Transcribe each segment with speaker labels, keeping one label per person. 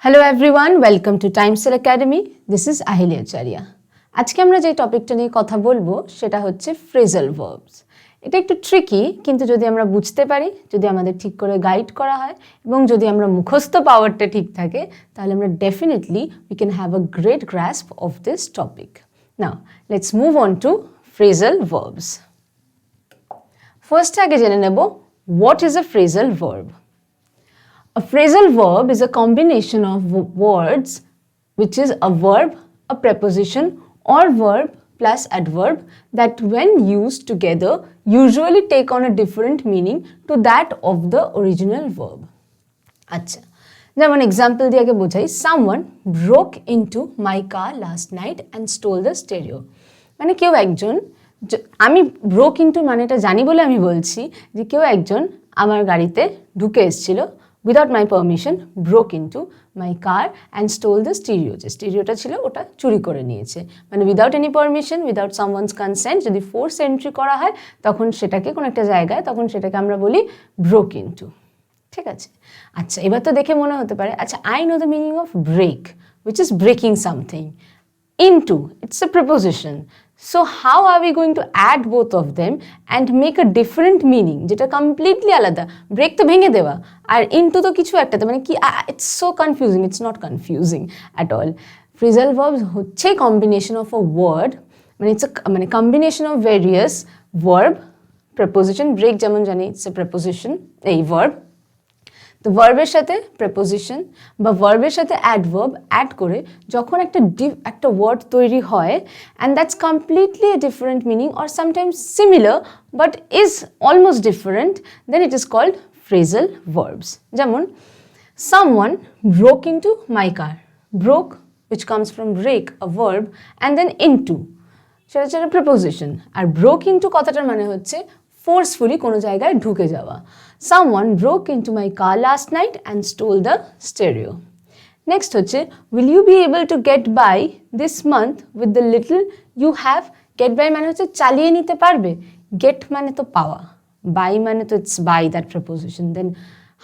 Speaker 1: Hello everyone, welcome to TIMECELL Academy. This is Aheli Acharyya. আজকে আমরা যে টপিকটা নিয়ে কথা বলবো সেটা হচ্ছে phrasal verbs. এটা একটু ট্রিকি, কিন্তু যদি আমরা বুঝতে পারি, যদি আমাদের ঠিক করে গাইড করা হয় এবং যদি আমরা মুখস্থ পাওয়ারটা ঠিক থাকে, তাহলে আমরা definitely we can have a great grasp of this topic. Now, let's move on to phrasal verbs. First আগে জেনে নেব what is a phrasal verb. A phrasal verb is a combination of words which is a verb, a preposition or verb plus adverb that when used together usually take on a different meaning to that of the original verb. আচ্ছা, যেমন example দিয়ে আগে বোঝাই, someone broke into my car last night and stole the stereo. মানে কেউ একজন, আমি broke into মানেটা জানি বলে আমি বলছি যে কেউ একজন আমার গাড়িতে ঢুকে এসেছিল without my permission, broke into my car and stole the stereo. যে স্টেরিওটা ছিল ওটা চুরি করে নিয়েছে, মানে without any permission, without someone's consent, যদি ফোর্স এন্ট্রি করা হয় তখন সেটাকে কোনো একটা জায়গায়, তখন সেটাকে আমরা বলি broke into. ঠিক আছে? আচ্ছা, এবার তো দেখে মনে হতে পারে, আচ্ছা I know the meaning of break, which is breaking something. Into, it's a preposition. So how are we going to add both of them and make a different meaning যেটা completely আলাদা? ব্রেক তো ভেঙে দেওয়া, আর into তো কিছু একটা, মানে কি, it's so confusing. It's not confusing at all. Phrasal verbs হচ্ছে combination of a word, মানে it's a মানে combination of various verb, preposition, break যেমন জানি it's a preposition, এই verb, তো ভার্বের সাথে প্রেপোজিশন বা ভার্বের সাথে অ্যাডভার্ব অ্যাড করে যখন একটা ওয়ার্ড তৈরি হয় and that's completely a different meaning or sometimes similar but is almost different, then it is called phrasal verbs. যেমন someone broke into my car. Broke, which comes from break, a verb, and then into, সেটা হচ্ছে একটা preposition. আর broke into কথাটার মানে হচ্ছে forcefully কোনো জায়গায় ঢুকে যাওয়া। Someone broke into my car last night and stole the stereo. Next হচ্ছে, will you be able to get by this month with the little you have? Get by মানে হচ্ছে চালিয়ে নিতে পারবে, get মানে তো পাওয়া, by মানে তো it's by that preposition. Then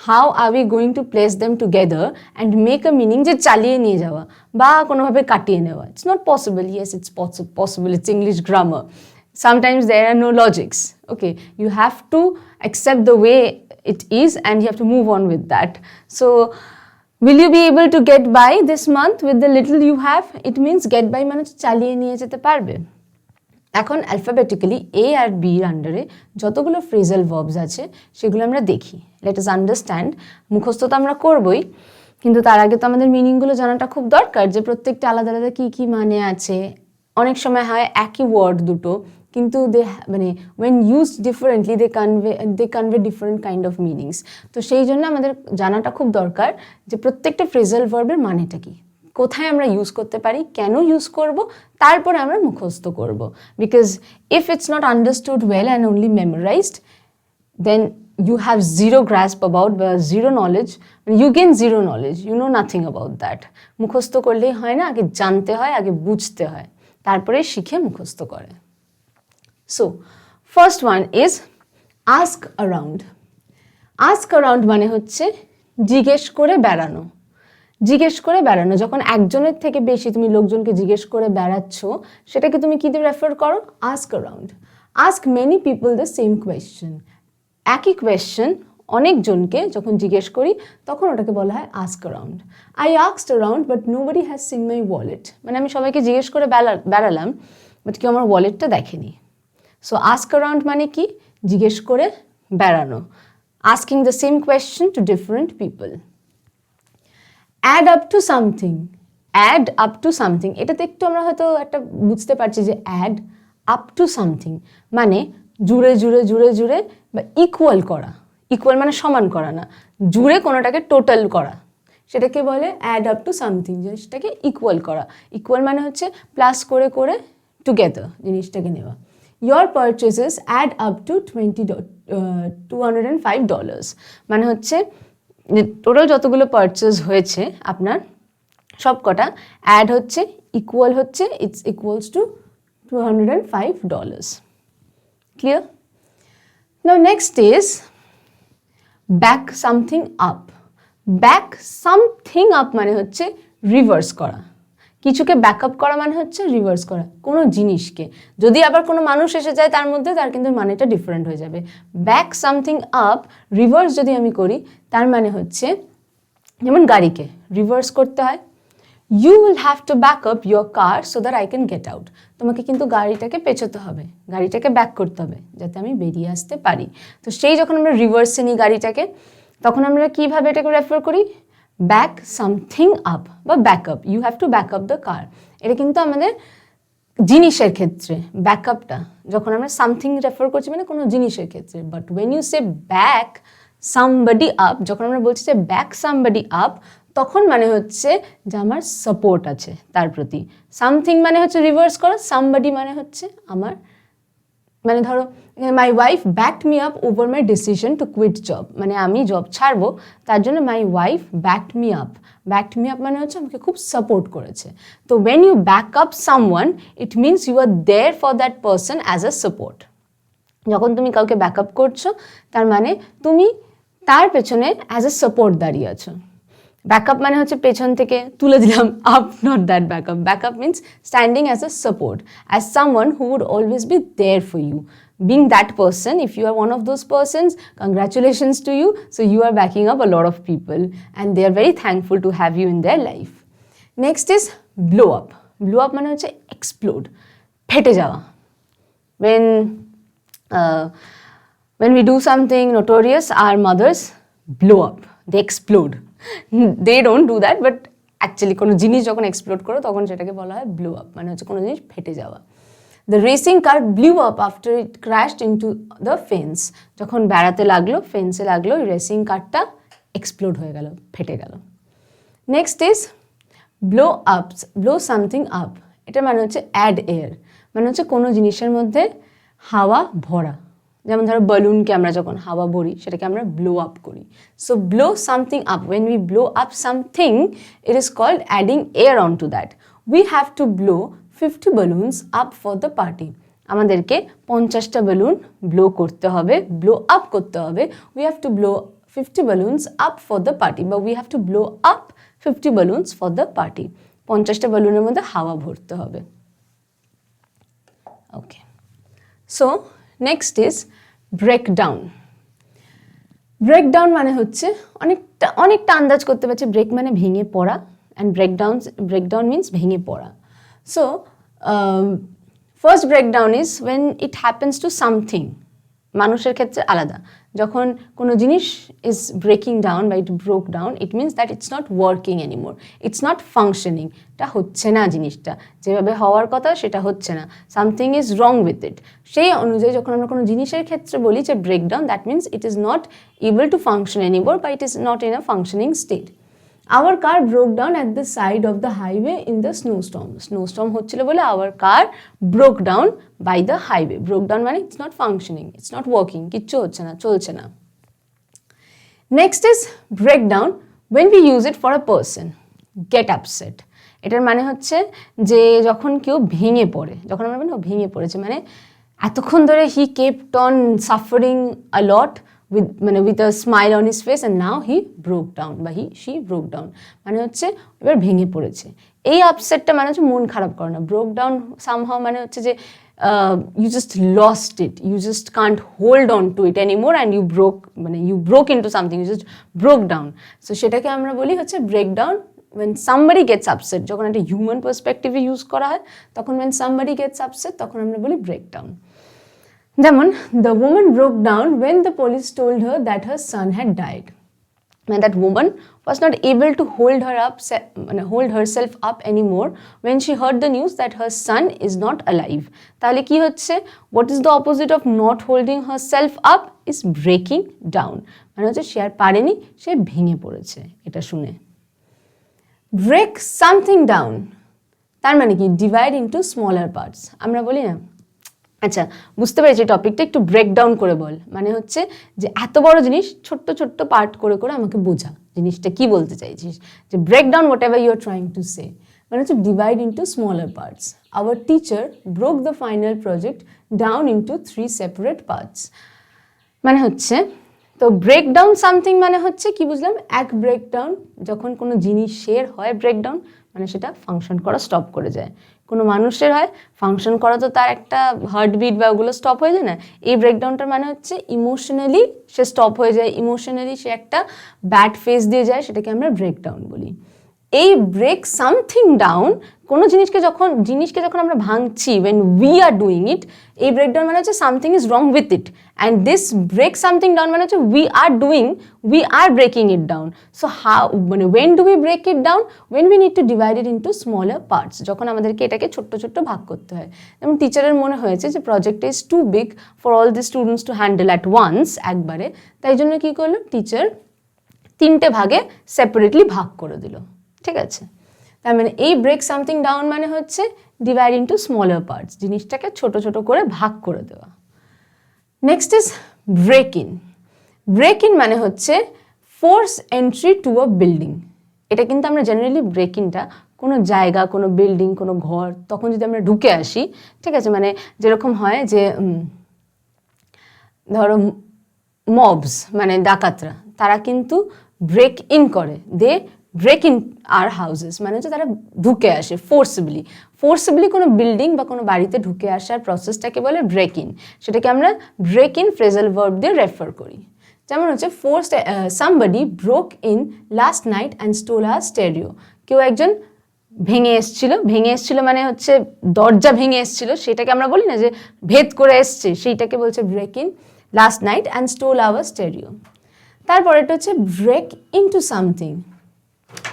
Speaker 1: how are we going to place them together and make a meaning যে চালিয়ে নিয়ে যাওয়া বা কোনোভাবে কাটিয়ে নেওয়া? It's not possible. Yes, it's possible. It's English grammar. Sometimes there are no logics. Okay, you have to accept the way it is and you have to move on with that. So, will you be able to get by this month with the little you have? It means get by মানে চালিয়ে নিয়ে যেতে পারবে। এখন alphabetically এ আর বির আন্ডারে যতগুলো phrasal verbs আছে সেগুলো আমরা দেখি। Let us understand. মুখস্থ তো আমরা করবই, কিন্তু তার আগে তো আমাদের মিনিংগুলো জানাটা খুব দরকার, যে প্রত্যেকটা আলাদা আলাদা কী কী মানে আছে। অনেক সময় হয় একই ওয়ার্ড দুটো, কিন্তু মানে when used differently they convey different kind of meanings. তো সেই জন্য আমাদের জানাটা খুব দরকার যে প্রত্যেকটা ফ্রেজাল ভার্বের মানেটা কি, কোথায় আমরা ইউজ করতে পারি, কেন ইউজ করব, তারপরে আমরা মুখস্থ করব। Because if it's not understood well and only memorized, then you have zero grasp about, zero knowledge, you gain zero knowledge, you know nothing about that. মুখস্থ করলেই হয় না, আগে জানতে হয়, আগে বুঝতে হয়, তারপরে শিখে মুখস্থ করে। So, first one is ask around. Ask around মানে হচ্ছে জিজ্ঞেস করে বেড়ানো। জিজ্ঞেস করে বেড়ানো, যখন একজনের থেকে বেশি তুমি লোকজনকে জিজ্ঞেস করে বেড়াচ্ছ, সেটাকে তুমি কী দিয়ে রেফার করো? ask around. Ask many people the same question. একই কোয়েশ্চেন অনেকজনকে যখন জিজ্ঞেস করি তখন ওটাকে বলা হয় ask around. I asked around but nobody has seen my wallet. মানে আমি সবাইকে জিজ্ঞেস করে বেড়ালাম, বাট কেউ আমার ওয়ালেটটা দেখেনি। So ask around মানে কি? জিজ্ঞেস করে বেড়ানো। Asking the same question to different people. Add up to something. Add up to something. এটাতে একটু আমরা হয়তো একটা বুঝতে পারছি যে add up to something মানে জুড়ে জুড়ে জুড়ে জুড়ে বা ইকুয়াল করা। ইকুয়াল মানে সমান করা না, জুড়ে কোনোটাকে টোটাল করা, সেটাকে বলে add up to something, জিনিসটাকে ইকুয়াল করা। ইকুয়াল মানে হচ্ছে প্লাস করে করে টুগেদার জিনিসটাকে নেওয়া। Your purchases add up to $205. মানে হচ্ছে টোটাল যতগুলো পারচেজ হয়েছে আপনার সব কটা অ্যাড হচ্ছে, ইকুয়াল হচ্ছে, it's equals to $205. Clear? Now next is back something up. Back something up মানে হচ্ছে রিভার্স করা, কিছুকে ব্যাকআপ করা মানে হচ্ছে রিভার্স করা কোনো জিনিসকে। যদি আবার কোনো মানুষ এসে যায় তার মধ্যে, তার কিন্তু মানেটা ডিফারেন্ট হয়ে যাবে। ব্যাক সামথিং আপ রিভার্স যদি আমি করি তার মানে হচ্ছে, যেমন গাড়িকে রিভার্স করতে হয়, you will have to back up your car so that I can get out. তোমাকে কিন্তু গাড়িটাকে পেছোতে হবে, গাড়িটাকে ব্যাক করতে হবে যাতে আমি বেরিয়ে আসতে পারি। তো সেই যখন আমরা রিভার্সে নিই গাড়িটাকে, তখন আমরা কীভাবে এটাকে রেফার করি, ব্যাক সামথিং আপ বা back up, you have to back up the car. এটা কিন্তু আমাদের জিনিসের ক্ষেত্রে ব্যাকআপটা, যখন আমরা সামথিং রেফার করছি মানে কোনো জিনিসের ক্ষেত্রে। But when you say back somebody up, যখন আমরা বলছি যে ব্যাক সামবডি আপ, তখন মানে হচ্ছে যে আমার সাপোর্ট আছে তার প্রতি। সামথিং মানে হচ্ছে রিভার্স করা, সামবডি মানে হচ্ছে আমার, মানে ধরো my wife backed me up over my decision to quit job, মানে আমি জব ছাড়বো তার জন্য my wife backed me up. Backed me up মানে হচ্ছে আমাকে খুব সাপোর্ট করেছে। তো when you back up someone it means you are there for that person as a support. যখন তুমি কাউকে ব্যাক আপ করছো তার মানে তুমি তার পেছনে অ্যাজ আ সাপোর্ট দাঁড়িয়ে আছো। ব্যাকআপ মানে হচ্ছে পেছন থেকে তুলে দিলাম, up not that backup. Backup means standing as a support, as someone who would always be there for you. Being that person, if you are one of those persons, congratulations to you. So you are backing up a lot of people and they are very thankful to have you in their life. Next is blow up. Blow up মানে হচ্ছে explode, ফেটে যাওয়া। When we do something notorious, our mothers blow up, they explode. They don't do that, but actually কোনো জিনিস যখন explode করো তখন সেটাকে বলা হয় ব্লো আপ, মানে হচ্ছে কোনো জিনিস ফেটে যাওয়া। The racing car blew up after it crashed into the fence. যখন বেড়াতে লাগলো, ফেন্সে লাগলো, রেসিং কারটা এক্সপ্লোড হয়ে গেল, ফেটে গেল। নেক্সট ইজ ব্লো আপস, ব্লো সামথিং আপ। এটা মানে হচ্ছে অ্যাড এয়ার, মানে হচ্ছে কোনো জিনিসের মধ্যে হাওয়া ভরা। যেমন ধরো বালুনকে আমরা যখন হাওয়া ভরি সেটাকে আমরা ব্লো আপ করি। So blow something up, when we blow up something it is called adding air on to that. We have to blow 50 balloons up for the party. আমাদেরকে 50টা বেলুন ব্লো করতে হবে, ব্লো আপ করতে হবে। We have to blow 50 balloons up for the party, but we have to blow up 50 balloons for the party. 50টা বেলুনের মধ্যে হাওয়া ভরতে হবে। Okay, so next is break down. Break down মানে হচ্ছে অনেকটা আন্দাজ করতে পারছি। ব্রেক মানে ভেঙে পড়া, অ্যান্ড ব্রেকডাউন মিনস ভেঙে পড়া। So, first breakdown is when it happens to something. মানুষের ক্ষেত্রে আলাদা, যখন কোনো জিনিস is breaking down বা it broke down, it means that it's not working anymore, it's not functioning. এটা হচ্ছে না, জিনিসটা যেভাবে হওয়ার কথা সেটা হচ্ছে না, something is wrong with it. সেই অনুযায়ী যখন আমরা কোনো জিনিসের ক্ষেত্রে বলি যে breakdown, that means it is not able to function anymore, but it is not in a functioning state. Our car broke down at the side of the highway in the snowstorm. Snowstorm হচ্ছিল বলে our car broke down by the highway. Broke down মানে it's not functioning, it's not working, কিচ্ছু হচ্ছে না, চলছে না। Next is breakdown when we use it for a person. Get upset. এটার মানে হচ্ছে যে যখন কেউ ভেঙে পড়ে, যখন আমরা বলি ভেঙে পড়েছে, মানে এতক্ষণ ধরে he kept on suffering a lot with a smile on his face and now he broke down বা she broke down, মানে হচ্ছে এবার ভেঙে পড়েছে। এই আপসেটটা মানে হচ্ছে মন খারাপ করে না। ব্রোক ডাউন সামহাও মানে হচ্ছে যে you just lost it, you just can't hold on to it anymore and you broke into something, you just broke down. So সেটাকে আমরা বলি হচ্ছে breakdown when somebody gets upset. যখন একটা হিউম্যান পার্সপেক্টিভে ইউজ করা হয় তখন when somebody gets upset তখন আমরা বলি breakdown. যেমন the woman broke down when the police told her that her son had died. And that woman was not able to hold herself up anymore when she heard the news that her son is not alive. তাহলে কি হচ্ছে, what is the opposite of not holding herself up is breaking down. মানে হচ্ছে সে আর পারেনি, সে ভেঙে পড়েছে। এটা শুনে break something down তার মানে কি divide into smaller parts। আমরা বলি না, আচ্ছা বুঝতে পেরেছি টপিকটা, একটু ব্রেকডাউন করে বল, মানে হচ্ছে যে এত বড় জিনিস ছোট্ট ছোট্ট পার্ট করে করে আমাকে বোঝা জিনিসটা কি বলতে চাইছিস। যে breakdown whatever you are trying to say, মানে হচ্ছে divide into smaller parts. Our teacher broke the final project down into 3 separate parts. মানে হচ্ছে তো ব্রেকডাউন সামথিং মানে হচ্ছে কি বুঝলাম, এক ব্রেকডাউন, যখন কোনো জিনিসের হয় ব্রেকডাউন মানে সেটা ফাংশন করা স্টপ করে যায়। কোনো মানুষের হয় ফাংশন করা, তো তার একটা হার্টবিট বা ওগুলো স্টপ হয়ে যায় না, এই ব্রেকডাউনটার মানে হচ্ছে ইমোশনালি সে স্টপ হয়ে যায়, ইমোশনালি সে একটা ব্যাড ফেজ দিয়ে যায়, সেটাকে আমরা ব্রেকডাউন বলি। এই ব্রেক সামথিং ডাউন, কোনো জিনিসকে যখন আমরা ভাঙছি, when we are doing it, এই ব্রেকডাউন মানে হচ্ছে something is wrong with it, and this break something down মানে হচ্ছে we are breaking it down. So how, মানে when do we break it down? When we need to divide it into smaller parts, যখন আমাদেরকে এটাকে ছোট্ট ছোট্ট ভাগ করতে হয়। যেমন টিচারের মনে হয়েছে যে প্রজেক্টটা is too big for all the students to handle at once, একবারে, তাই জন্য কি করলো টিচার 3টে ভাগে সেপারেটলি ভাগ করে দিল, ঠিক আছে। তার মানে এই ব্রেক সামথিং ডাউন মানে হচ্ছে ডিভাইড ইন্টু স্মলার পার্টস, জিনিসটাকে ছোট ছোট করে ভাগ করে দেওয়া। Next is break in. Break in মানে হচ্ছে force entry to a building. এটা কিন্তু আমরা জেনারেলি ব্রেক ইনটা কোনো জায়গা, কোনো বিল্ডিং, কোনো ঘর, তখন যদি আমরা ঢুকে আসি, ঠিক আছে, মানে যেরকম হয় যে ধরো মবস মানে ডাকাতরা, তারা কিন্তু ব্রেক ইন করে, দে ব্রেক ইন আর হাউসেস, মানে হচ্ছে তারা ঢুকে আসে ফোর্সিবলি কোনো বিল্ডিং বা কোনো বাড়িতে ঢুকে আসার প্রসেসটাকে বলে ব্রেক ইন। সেটাকে আমরা ব্রেক ইন ফ্রেজাল ভার্ব দিয়ে রেফার করি। যেমন হচ্ছে somebody broke in last night and stole our stereo, কেউ একজন ভেঙে এসছিল মানে হচ্ছে দরজা ভেঙে এসছিল, সেটাকে আমরা বলি না যে ভেদ করে এসছে, সেইটাকে বলছে break in last night and stole our stereo. তারপর এটা হচ্ছে break into something,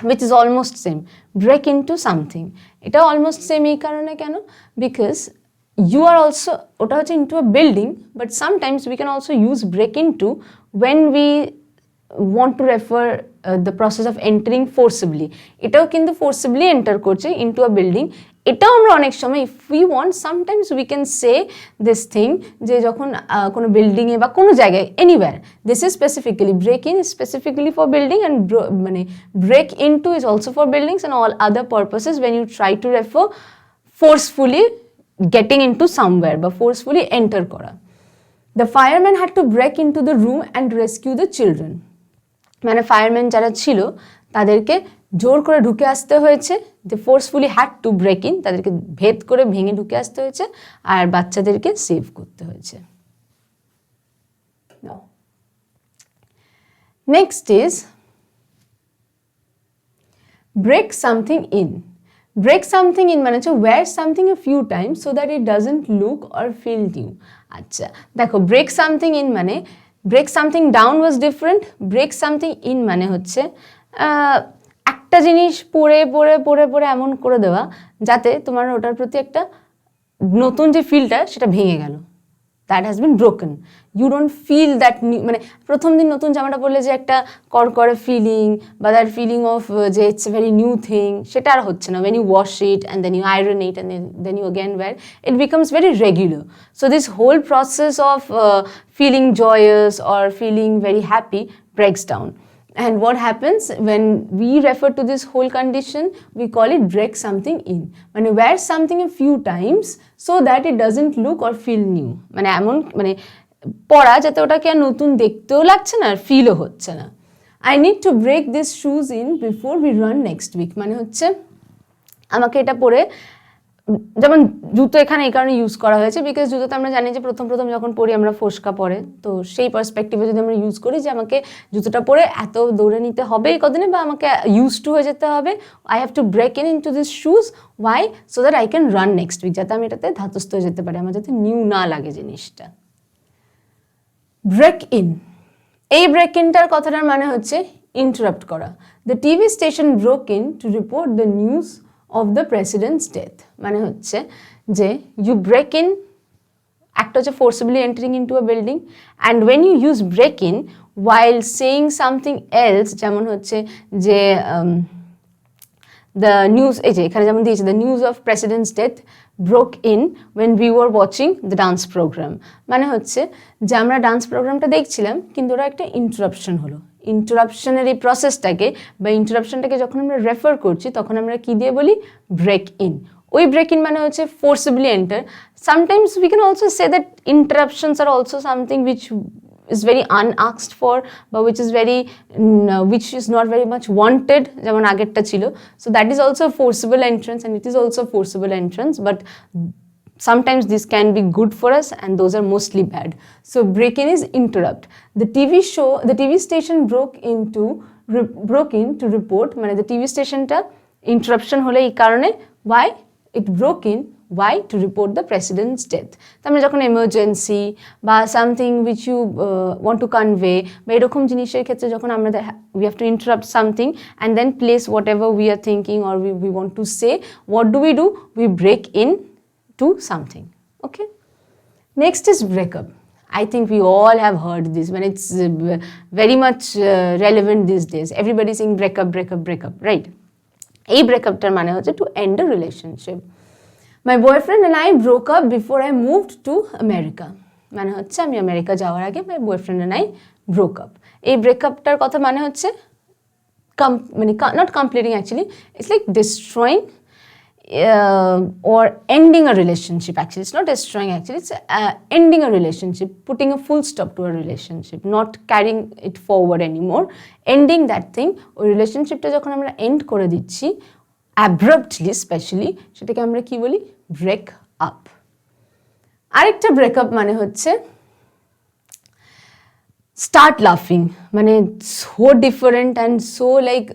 Speaker 1: which is almost same, break into something, এটা almost same এই কারণে কেন, because you are also, ওটা হচ্ছে into a building, but sometimes we can also use break into when we want to refer the process of entering forcibly, এটাও কিন্তু forcibly enter করছে into a building। এটাও আমরা অনেক সময় if we want sometimes we can say this thing, যে যখন কোনো বিল্ডিংয়ে বা কোনো জায়গায় anywhere, this is specifically break in is specifically for building, and মানে break into is also for buildings and all other purposes when you try to refer forcefully getting into somewhere বা forcefully enter করা। The fireman had to break into the room and rescue the children, মানে fireman যারা ছিল তাদেরকে জোর করে ঢুকে আসতে হয়েছে, they forcefully had to break in, তাদেরকে ভেদ করে ভেঙে ঢুকে আসতে হয়েছে, আর বাচ্চাদেরকে সেভ করতে হয়েছে। Next is break something in. Break something in মানে হচ্ছে wear something a few times so that it doesn't look or feel new. আচ্ছা দেখো, ব্রেক সামথিং ইন মানে break something down was different, break something in মানে হচ্ছে একটা জিনিস পড়ে পড়ে পড়ে পড়ে এমন করে দেওয়া যাতে তোমার ওটার প্রতি একটা নতুন যে ফিলটা সেটা ভেঙে গেল, that has been broken, you don't feel that, মানে প্রথম দিন নতুন জামাটা পরলে যে একটা করকরে ফিলিং বা দ্যাট ফিলিং অফ যে it's a very new thing, সেটা আর হচ্ছে না। when you wash it and then you iron it and then you again wear, it becomes very regular. So this whole process of feeling joyous or feeling very happy breaks down. And what happens when we refer to this whole condition, we call it break something in, মানে wear something a few times so that it doesn't look or feel new, মানে এমন মানে পড়া যাতে ওটাকে আর নতুন দেখতেও লাগছে না আর ফিলও হচ্ছে না। I need to break these shoes in before we run next week, মানে হচ্ছে আমাকে এটা পরে, যেমন জুতো এখানে এই কারণে ইউজ করা হয়েছে বিকজ জুতোতে আমরা জানি যে প্রথম যখন পরি আমরা ফোসকা পরে, তো সেই পার্সপেক্টিভে যদি আমরা ইউজ করি যে আমাকে জুতোটা পরে এত দৌড়ে নিতে হবে এই কদিনে বা আমাকে ইউজ টু হয়ে যেতে হবে, I have to break in to this shoes, why, so that I can run next week, যাতে আমি এটাতে ধাতস্থ হয়ে যেতে পারি, আমার যাতে নিউ না লাগে জিনিসটা। ব্রেক ইন, এই ব্রেক ইনটার কথাটার মানে হচ্ছে ইন্টারাপ্ট করা। The TV station broke in to report the news of the president's death, মানে হচ্ছে যে you break in, একটা হচ্ছে forcibly entering into a building, and when you use break in while saying something else, যেমন হচ্ছে যে the news, এই যে এখানে যেমন দিয়েছে the news of president's death broke in when we were watching the dance program, মানে হচ্ছে যে আমরা ডান্স প্রোগ্রামটা দেখছিলাম কিন্তু ওরা একটা ইন্টারাপশন হলো। ইন্টারাপশনের এই প্রসেসটাকে বা ইন্টারাপশনটাকে যখন আমরা রেফার করছি তখন আমরা কি দিয়ে বলি, ব্রেক ইন। ওই ব্রেক ইন মানে হচ্ছে forcibly enter. Sometimes we can also say that interruptions are also something which is very unasked for, but which is not very much wanted, যেমন আগেরটা ছিল. So that is also a forcible entrance, and it is also a forcible entrance, but sometimes this can be good for us, and those are mostly bad. So break in is interrupt. The TV station broke in to report, মানে the TV stationটা interruption হলে এই কারণে, why it broke in, why to report the president's death. তো আমরা যখন emergency বা something which you want to convey বা এরকম জিনিসের ক্ষেত্রে যখন আমরা we have to interrupt something and then place whatever we are thinking or we want to say, what do? We break in to something. Okay, next is breakup. I think we all have heard this when it's very much relevant these days. Everybody saying breakup, right? এই ব্রেকআপটার মানে হচ্ছে to end a relationship. My boyfriend and I broke up before I moved to America. মানে হচ্ছে আমি America যাওয়ার আগে my boyfriend and I broke up. এই ব্রেকআপটার কথা মানে হচ্ছে মানে not completing actually, it's like destroying or ending a relationship. Actually it's not destroying, actually it's ending a relationship, putting a full stop to a relationship, not carrying it forward anymore, ending that thing. ওই রিলেশনশিপটা যখন আমরা and করে দিচ্ছি abruptly, specially সেটাকে আমরা কি বলি? Break up. আরেকটা ব্রেকআপ মানে হচ্ছে start laughing, মানে so different and so like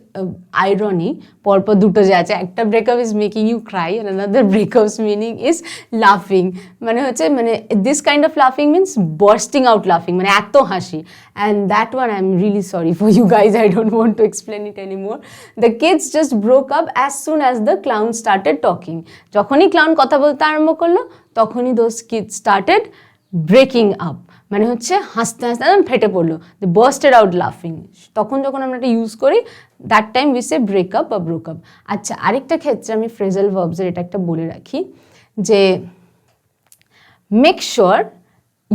Speaker 1: irony. পরপর দুটো যে আছে, একটা breakup is making you cry and another breakup's meaning is laughing. মানে হচ্ছে মানে this kind of laughing means bursting out laughing, মানে এত হাসি. And that one I'm really sorry for you guys, I don't want to explain it anymore. The kids just broke up as soon as the clown started talking. যখনই clown কথা বলতে আরম্ভ করলো তখনই those kids started breaking up, মানে হচ্ছে হাসতে হাসতে একদম ফেটে পড়লো, they bursted out laughing. তখন যখন আমরা এটা ইউজ করি that time we say break up বা broke up. আচ্ছা, আরেকটা ক্ষেত্রে আমি phrasal verbs এর এটা একটা বলে রাখি যে make sure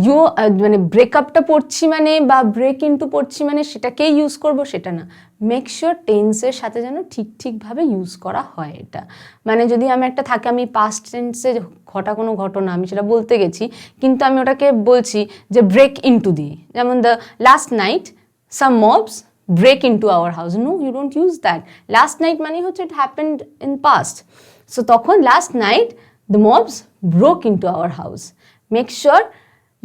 Speaker 1: you মানে ব্রেকআপটা পড়ছি মানে বা ব্রেক ইনটু পড়ছি মানে সেটাকেই ইউজ করবো সেটা না, মেক শিওর টেন্সের সাথে যেন ঠিকভাবে ইউজ করা হয় এটা. মানে যদি আমি একটা থাকে আমি পাস্ট টেন্সে ঘটা কোনো ঘটনা আমি সেটা বলতে গেছি কিন্তু আমি ওটাকে বলছি যে ব্রেক ইনটু দিই, যেমন the last night some mobs break into our house. No, you don't use that. Last night মানে হচ্ছে it happened in past, so তখন last night the mobs broke into our house. Make sure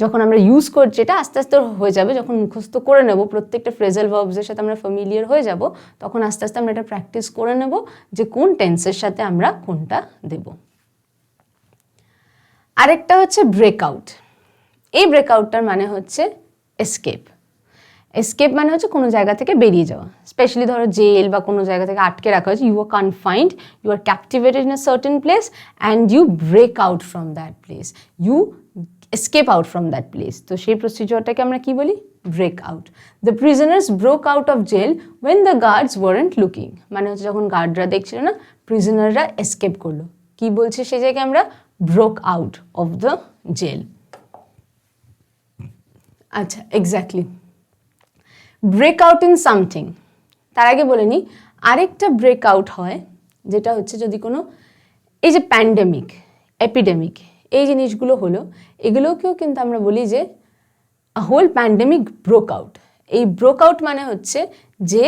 Speaker 1: যখন আমরা use করছি এটা আস্তে আস্তে হয়ে যাবে, যখন মুখস্থ করে নেব প্রত্যেকটা ফ্রেজাল ভার্বসের সাথে আমরা ফ্যামিলিয়ার হয়ে যাব তখন আস্তে আস্তে আমরা এটা প্র্যাকটিস করে নেব যে কোন টেন্সের সাথে আমরা কোনটা দেব. আরেকটা হচ্ছে ব্রেকআউট. এই ব্রেকআউটটার মানে হচ্ছে এসকেপ. এসকেপ মানে হচ্ছে কোনো জায়গা থেকে বেরিয়ে যাওয়া, স্পেশালি ধরো জেল বা কোনো জায়গা থেকে আটকে রাখা হয়েছে, you are confined, you are captivated in a certain place and you break out from that place, you escape out from that place. তো সেই প্রসিডিওরটাকে আমরা কি বলি? Break out. The prisoners broke out of jail when the guards weren't looking, মানে হচ্ছে যখন গার্ডরা দেখছিল না প্রিজনাররা এসকেপ করলো, কি বলছে সেই জায়গায় আমরা broke out of the jail. আচ্ছা, exactly break out in something. তার আগে বলে নিই আরেকটা ব্রেক আউট হয় যেটা হচ্ছে যদি কোনো এই যে প্যান্ডেমিক, এপিডেমিক এই জিনিসগুলো হলো, এগুলোকেও কিন্তু আমরা বলি যে হোল প্যান্ডেমিক ব্রোক আউট. এই ব্রোক আউট মানে হচ্ছে যে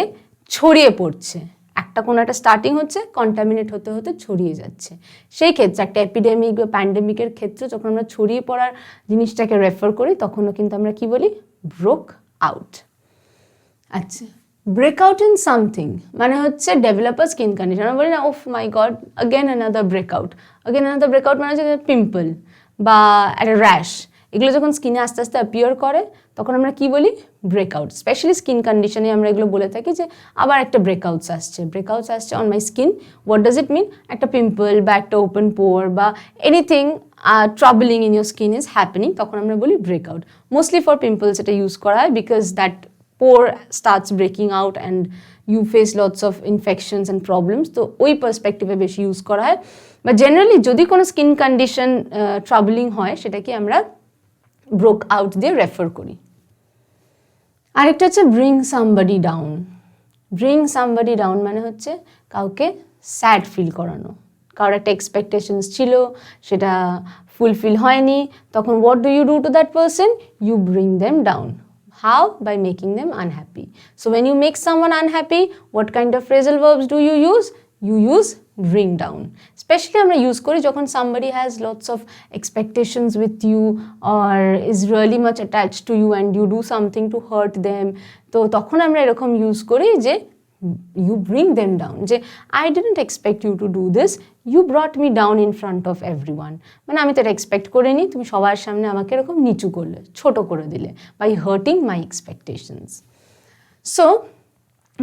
Speaker 1: ছড়িয়ে পড়ছে, একটা কোনো একটা স্টার্টিং হচ্ছে কন্টামিনেট হতে হতে ছড়িয়ে যাচ্ছে. সেই ক্ষেত্রে একটা এপিডেমিক বা প্যান্ডেমিকের ক্ষেত্রে যখন আমরা ছড়িয়ে পড়ার জিনিসটাকে রেফার করি তখনও কিন্তু আমরা কি বলি? Broke out. আচ্ছা, ব্রেকআউট ইন সামথিং মানে হচ্ছে ডেভেলপ আ স্কিন কন্ডিশন. আমরা বলি না oh my god again another breakout, again another breakout মানে হচ্ছে পিম্পল বা একটা র্যাশ, এগুলো যখন স্কিনে আস্তে আস্তে অ্যাপিয়ার করে তখন আমরা কি বলি? ব্রেকআউট. স্পেশালি স্কিন কন্ডিশনে আমরা এগুলো বলে থাকি যে আবার একটা ব্রেকআউটস আসছে on my skin. What does it mean? একটা পিম্পল বা একটা ওপেন পোর বা anything troubling in your skin is happening, তখন আমরা বলি ব্রেকআউট. মোস্টলি ফর পিম্পলস এটা ইউজ করা হয় because that pore starts breaking out and you face lots of infections and problems, তো ওই পার্সপেক্টিভে বেশি ইউজ করা হয়. বা জেনারেলি যদি কোনো স্কিন কন্ডিশন ট্রাবলিং হয় সেটাকে আমরা ব্রোক আউট দিয়ে রেফার করি. আরেকটা হচ্ছে bring somebody down. Bring somebody down মানে হচ্ছে কাউকে স্যাড ফিল করানো, কারোর একটা এক্সপেকটেশনস ছিল সেটা ফুলফিল হয়নি, তখন what do you do to that person? You bring them down. How? By making them unhappy. So when you make someone unhappy, what kind of phrasal verbs do you use? You use bring down. Especially আমরা use করি যখন somebody has lots of expectations with you or is really much attached to you and you do something to hurt them. তো তখন আমরা এরকম use করি যে you bring them down. যে I didn't expect you to do this. You brought me down in front of everyone. মানে আমি তো এটা এক্সপেক্ট করিনি, তুমি সবার সামনে আমাকে এরকম নিচু করলে, ছোট করে দিলে, by hurting my expectations. So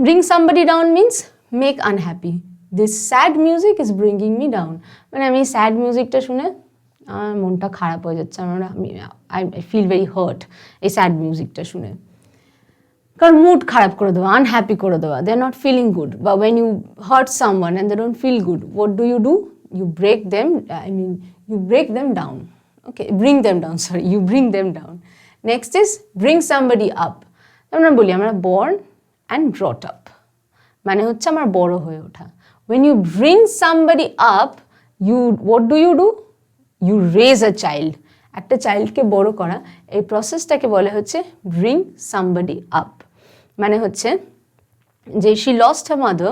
Speaker 1: bring somebody down means make unhappy. This sad music is bringing me down. মানে আমি স্যাড মিউজিকটা শুনে আমার মনটা খারাপ হয়ে যাচ্ছে, I feel very hurt এই স্যাড মিউজিকটা শুনে। কারণ মুড খারাপ করে দেওয়া, আনহ্যাপি করে দেওয়া, they are not feeling good. বা when you hurt someone and they don't feel good, what do? You break them, you break them down. Okay, bring them down, sorry, you bring them down. Next is bring somebody up. আমরা বলি আমরা born and brought up, মানে হচ্ছে আমার বড় হয়ে ওঠা। When you bring somebody up, what do? You raise a child. একটা চাইল্ডকে বড় করা, এই প্রসেসটাকে বলে হচ্ছে bring somebody up। মানে হচ্ছে যে she lost her mother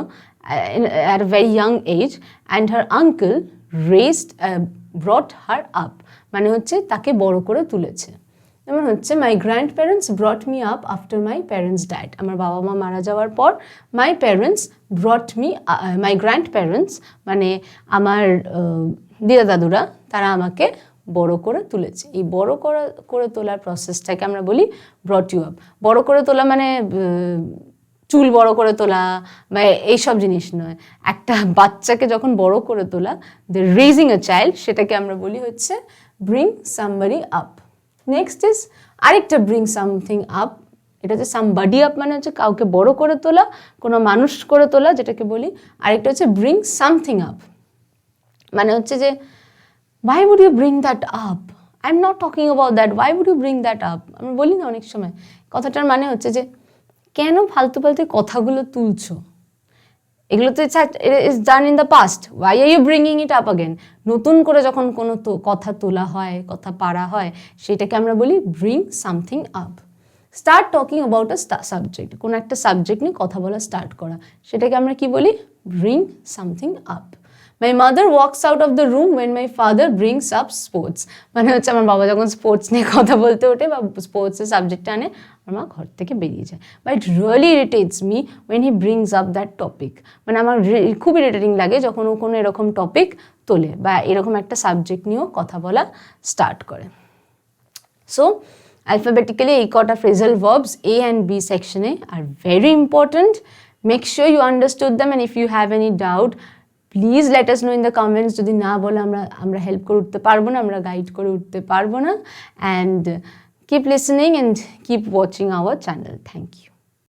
Speaker 1: at a very young age and her uncle brought her up, মানে হচ্ছে তাকে বড় করে তুলেছে। যেমন হচ্ছে my grandparents brought me up after my parents died. আমার বাবা মা মারা যাওয়ার পর my grandparents মানে আমার দিদা দাদুরা তারা আমাকে বড় করে তুলেছে। এই বড় করে তোলার প্রসেসটাকে আমরা বলি brought you up। বড় করে তোলা মানে চুল বড় করে তোলা বা এইসব জিনিস নয়। একটা বাচ্চাকে যখন বড় করে তোলা, the raising a child, সেটাকে আমরা বলি হচ্ছে bring somebody up। Next is আরেকটা bring something up, এটা হচ্ছে somebody up মানে হচ্ছে কাউকে বড় করে তোলা, কোনো মানুষ করে তোলা যেটাকে বলি। আরেকটা হচ্ছে bring something up, মানে হচ্ছে যে why would you bring that up? I'm not talking about that. Why would you bring that up? আমরা বলি না অনেক সময়, কথাটার মানে হচ্ছে যে কেন ফালতু কথাগুলো তুলছো, এগুলো তো is done in the past, why are you bringing it up again. নতুন করে যখন কোনো কথা তোলা হয়, কথা পাড়া হয়, সেটাকে আমরা বলি bring something up. Start talking about a subject, কোনো একটা সাবজেক্ট নিয়ে কথা বলা স্টার্ট করা, সেটাকে আমরা কি বলি bring something up. My mother walks out of the room when my father brings up sports, মানে হচ্ছে আমার বাবা যখন স্পোর্টস নিয়ে কথা বলতে ওঠে বা স্পোর্টসের সাবজেক্ট আনে, আমার মা ঘর থেকে বেরিয়ে যায়। But it really irritates me when he brings up that topic, মানে আমার খুব ইরিটেটিং লাগে যখন ও কোনো এরকম টপিক তোলে বা এরকম একটা সাবজেক্ট নিয়েও কথা বলা স্টার্ট করে। সো alphabetically এই কটা phrasal verbs A and B সেকশনে are very important. Make sure you understood them, and if you have any doubt, please let us no in the comments. যদি না বলে আমরা হেল্প করে উঠতে পারবো না, আমরা গাইড করে উঠতে পারবো না। And keep listening and keep watching our channel. Thank you.